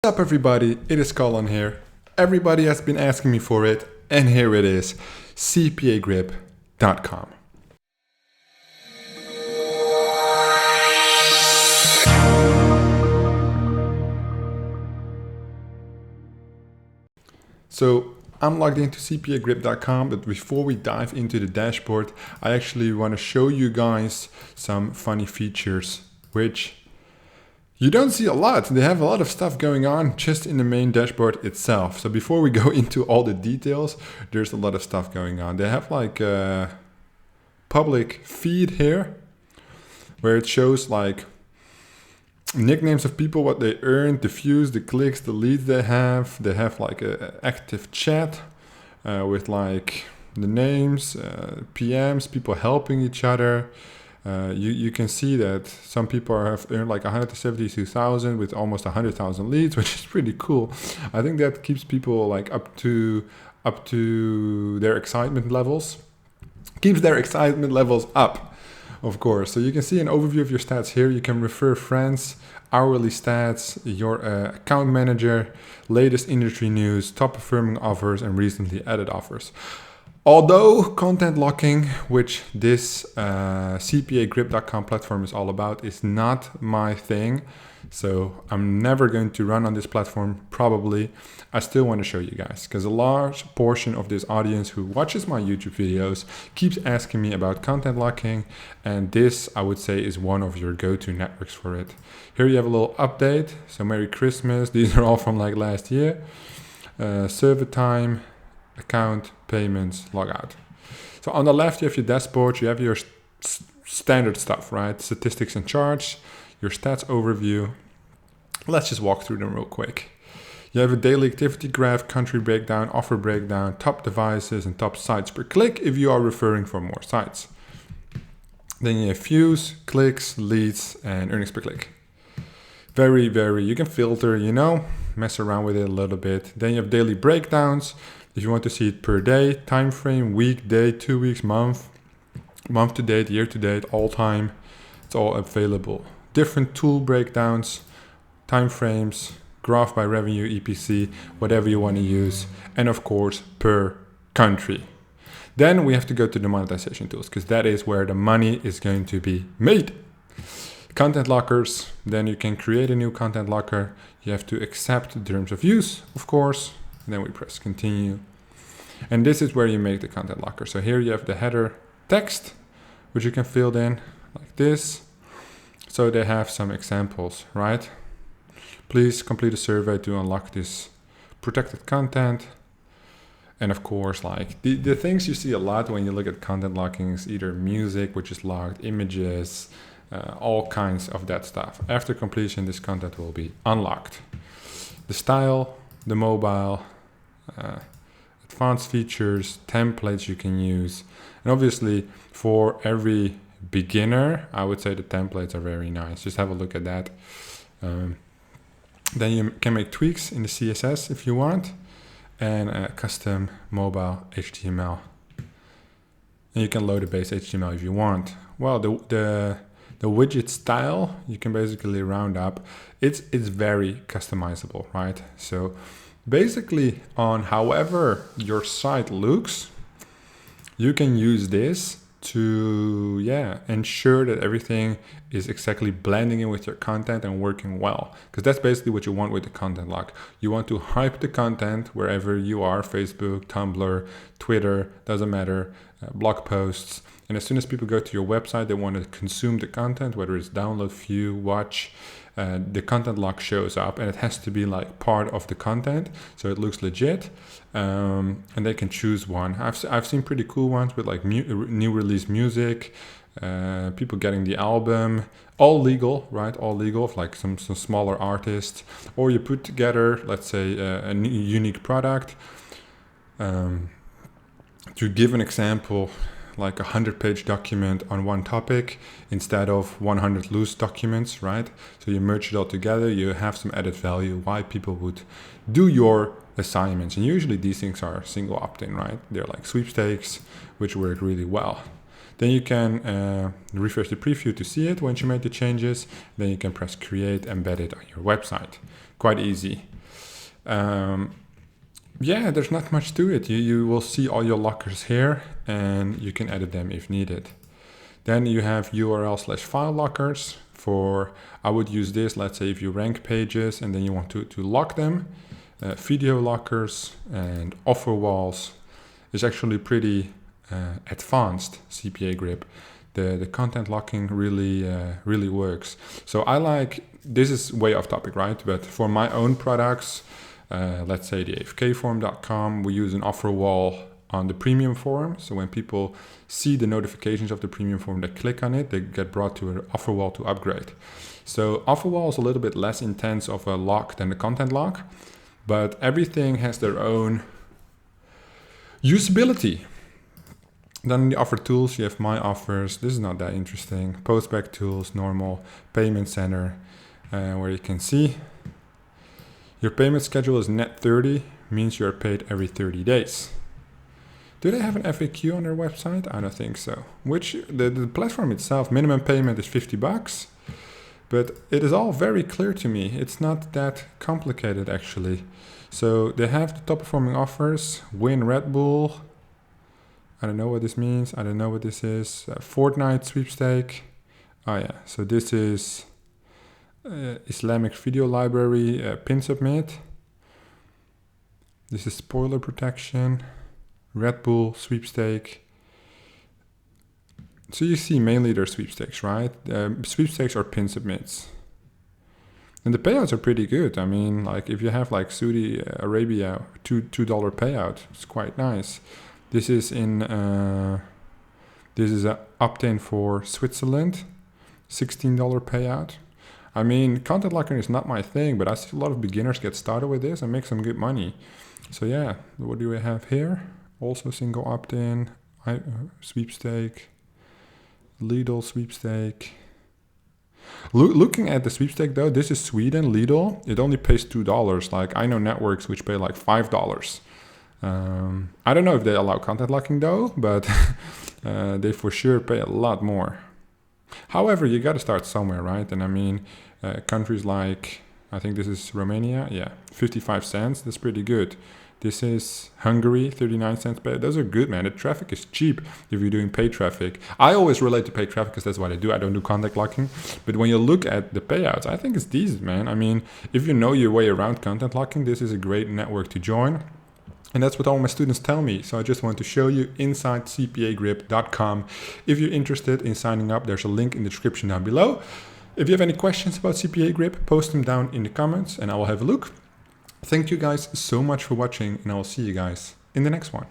What's up everybody, it is Colin here. Everybody has been asking me for it, and here it is, CPAgrip.com. So I'm logged into CPAgrip.com, but before we dive into the dashboard, I actually want to show you guys some funny features, which you don't see a lot. They have a lot of stuff going on just in the main dashboard itself. So before we go into all the details, there's a lot of stuff going on. They have like a public feed here where it shows like nicknames of people, what they earned, the views, the clicks, the leads they have. They have like an active chat with like the names, PMs, people helping each other. You can see that some people have earned like 172,000 with almost 100,000 leads, which is pretty cool. I think that keeps people like up to their excitement levels. Keeps their excitement levels up, of course. So you can see an overview of your stats here. You can refer friends, hourly stats, your account manager, latest industry news, top performing offers, and recently added offers. Although content locking, which this CPAgrip.com platform is all about, is not my thing, so I'm never going to run on this platform, probably, I still want to show you guys, because a large portion of this audience who watches my YouTube videos keeps asking me about content locking, and this, I would say, is one of your go-to networks for it. Here you have a little update, so Merry Christmas, these are all from like last year. Server time, account, payments, logout. So on the left you have your dashboard, you have your standard stuff, right? Statistics and charts, your stats overview. Let's just walk through them real quick. You have a daily activity graph, country breakdown, offer breakdown, top devices, and top sites per click if you are referring for more sites. Then you have views, clicks, leads, and earnings per click. Very, you can filter, mess around with it a little bit. Then you have daily breakdowns. If you want to see it per day, time frame, week, day, 2 weeks, month to date, year to date, all time, it's all available. Different tool breakdowns, time frames, graph by revenue, EPC, whatever you want to use, and of course per country. Then we have to go to the monetization tools, because that is where the money is going to be made. Content lockers, then you can create a new content locker. You have to accept the terms of use, of course. And then we press continue. And this is where you make the content locker. So here you have the header text, which you can fill in like this. So they have some examples, right? Please complete a survey to unlock this protected content. And of course, like the things you see a lot when you look at content locking is either music, which is locked, images, all kinds of that stuff. After completion, this content will be unlocked. The style, the mobile, advanced features, templates you can use. And obviously for every beginner, I would say the templates are very nice. Just have a look at that. Then you can make tweaks in the CSS if you want, and custom mobile HTML. And you can load a base HTML if you want. Well, the widget style, you can basically round up. It's very customizable, right? So basically on however your site looks, you can use this to ensure that everything is exactly blending in with your content and working well. Because that's basically what you want with the content lock. You want to hype the content wherever you are, Facebook, Tumblr, Twitter, doesn't matter, blog posts. And as soon as people go to your website, they want to consume the content, whether it's download, view, watch, the content lock shows up, and it has to be like part of the content, so it looks legit. And they can choose one. I've seen pretty cool ones with like new release music, people getting the album, all legal, right? All legal, of like some smaller artists, or you put together, let's say, a unique product. To give an example, like a 100-page document on one topic instead of 100 loose documents, right? So you merge it all together, you have some added value, why people would do your assignments. And usually these things are single opt-in, right? They're like sweepstakes, which work really well. Then you can refresh the preview to see it once you made the changes. Then you can press create, embed it on your website. Quite easy. Yeah, there's not much to it. You will see all your lockers here, and you can edit them if needed. Then you have URL/file lockers. I would use this, let's say if you rank pages and then you want to lock them. Video lockers and offer walls is actually pretty advanced CPAgrip. The content locking really works. So this is way off topic, right? But for my own products, let's say the afkforum.com, we use an offer wall on the premium forum. So when people see the notifications of the premium forum, they click on it, they get brought to an offer wall to upgrade. So offer wall is a little bit less intense of a lock than the content lock, but everything has their own usability. Then in the offer tools, you have my offers. This is not that interesting. Postback tools, normal, payment center, where you can see your payment schedule is net 30, means you're paid every 30 days. Do they have an FAQ on their website? I don't think so. The platform itself, minimum payment is $50, but it is all very clear to me. It's not that complicated actually. So they have the top performing offers, win Red Bull. I don't know what this means. I don't know what this is. Fortnite sweepstake. Oh yeah, so this is Islamic video library, pin submit. This is spoiler protection, Red Bull sweepstake. So you see mainly their sweepstakes, right? Sweepstakes are pin submits. And the payouts are pretty good. I mean, like if you have like Saudi Arabia, $2 payout, it's quite nice. This is an opt-in for Switzerland, $16 payout. I mean, content locking is not my thing, but I see a lot of beginners get started with this and make some good money. So yeah, what do we have here? Also single opt-in, sweepstake, Lidl sweepstake. Looking at the sweepstake though, this is Sweden, Lidl. It only pays $2. Like I know networks which pay like $5. I don't know if they allow content locking though, but they for sure pay a lot more. However, you got to start somewhere, right? And I mean, countries like, I think this is Romania, yeah, 55 cents, that's pretty good. This is Hungary, 39 cents. Those are good, man. The traffic is cheap if you're doing paid traffic. I always relate to paid traffic because that's what I do. I don't do content locking. But when you look at the payouts, I think it's decent, man. I mean, if you know your way around content locking, this is a great network to join. And that's what all my students tell me. So I just want to show you inside CPAgrip.com. If you're interested in signing up, there's a link in the description down below. If you have any questions about CPAgrip, post them down in the comments and I will have a look. Thank you guys so much for watching and I will see you guys in the next one.